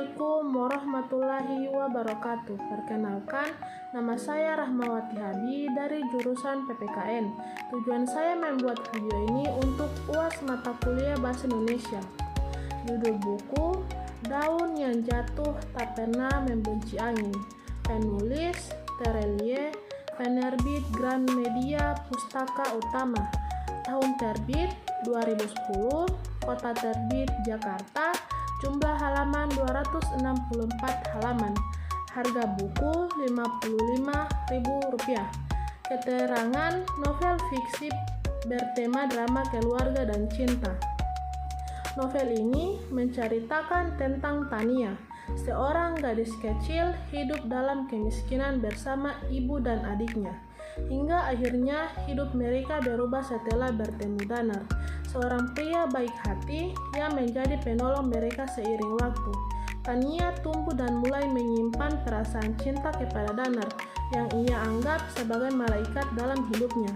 Assalamualaikum warahmatullahi wabarakatuh. Perkenalkan, nama saya Rahmawati Habi dari jurusan PPKN. Tujuan saya membuat video ini untuk UAS mata kuliah Bahasa Indonesia. Judul buku, Daun yang Jatuh Tak Pernah Membenci Angin. Penulis, Terelie, penerbit Gramedia Pustaka Utama. Tahun terbit 2010, kota terbit Jakarta, jumlah halaman 264 halaman. Harga buku Rp55.000. Keterangan novel fiksi bertema drama keluarga dan cinta. Novel ini menceritakan tentang Tania, seorang gadis kecil hidup dalam kemiskinan bersama ibu dan adiknya. Hingga akhirnya hidup mereka berubah setelah bertemu Danar, seorang pria baik hati yang menjadi penolong mereka seiring waktu. Tania tumbuh dan mulai menyimpan perasaan cinta kepada Danar yang ia anggap sebagai malaikat dalam hidupnya.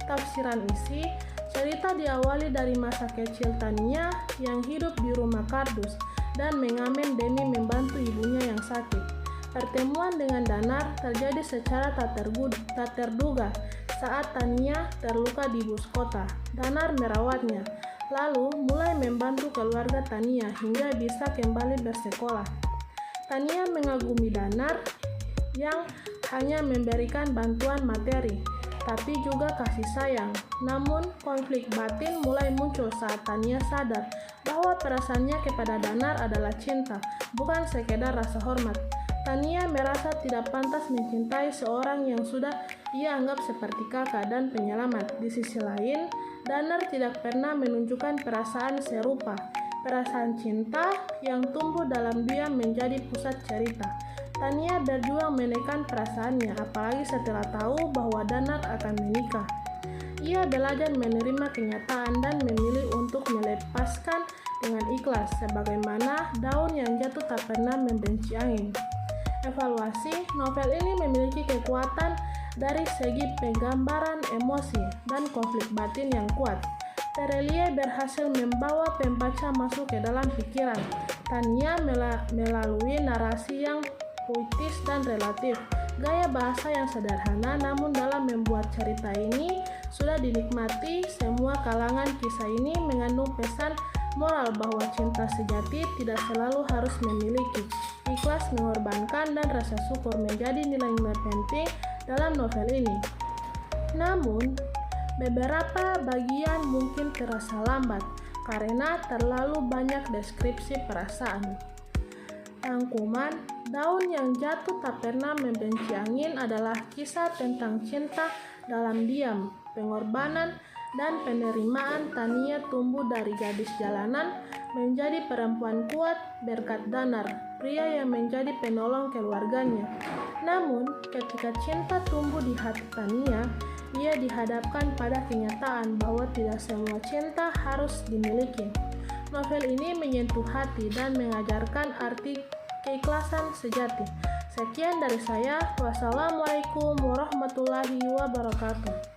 Tafsiran isi, cerita diawali dari masa kecil Tania yang hidup di rumah kardus dan mengamen demi membantu ibunya yang sakit. Pertemuan dengan Danar terjadi secara tak terduga saat Tania terluka di bus kota. Danar merawatnya, lalu mulai membantu keluarga Tania hingga bisa kembali bersekolah. Tania mengagumi Danar yang hanya memberikan bantuan materi, tapi juga kasih sayang. Namun, konflik batin mulai muncul saat Tania sadar bahwa perasaannya kepada Danar adalah cinta, bukan sekedar rasa hormat. Tania merasa tidak pantas mencintai seorang yang sudah ia anggap seperti kakak dan penyelamat. Di sisi lain, Danar tidak pernah menunjukkan perasaan serupa. Perasaan cinta yang tumbuh dalam diam menjadi pusat cerita. Tania berjuang menekan perasaannya, apalagi setelah tahu bahwa Danar akan menikah. Ia belajar menerima kenyataan dan memilih untuk melepaskan dengan ikhlas, sebagaimana daun yang jatuh tak pernah membenci angin. Evaluasi, novel ini memiliki kekuatan dari segi penggambaran emosi dan konflik batin yang kuat. Terelie berhasil membawa pembaca masuk ke dalam pikiran Tania melalui narasi yang puitis dan relatif. Gaya bahasa yang sederhana, namun dalam membuat cerita ini sudah dinikmati semua kalangan. Kisah ini mengandung pesan moral bahwa cinta sejati tidak selalu harus memiliki. Ikhlas, mengorbankan, dan rasa syukur menjadi nilai-nilai penting dalam novel ini. Namun, beberapa bagian mungkin terasa lambat karena terlalu banyak deskripsi perasaan. Rangkuman, Daun yang Jatuh Tak Pernah Membenci Angin adalah kisah tentang cinta dalam diam, pengorbanan, dan penerimaan. Tania tumbuh dari gadis jalanan menjadi perempuan kuat berkat Danar, pria yang menjadi penolong keluarganya. Namun, ketika cinta tumbuh di hati Tania, ia dihadapkan pada kenyataan bahwa tidak semua cinta harus dimiliki. Novel ini menyentuh hati dan mengajarkan arti keikhlasan sejati. Sekian dari saya. Wassalamualaikum warahmatullahi wabarakatuh.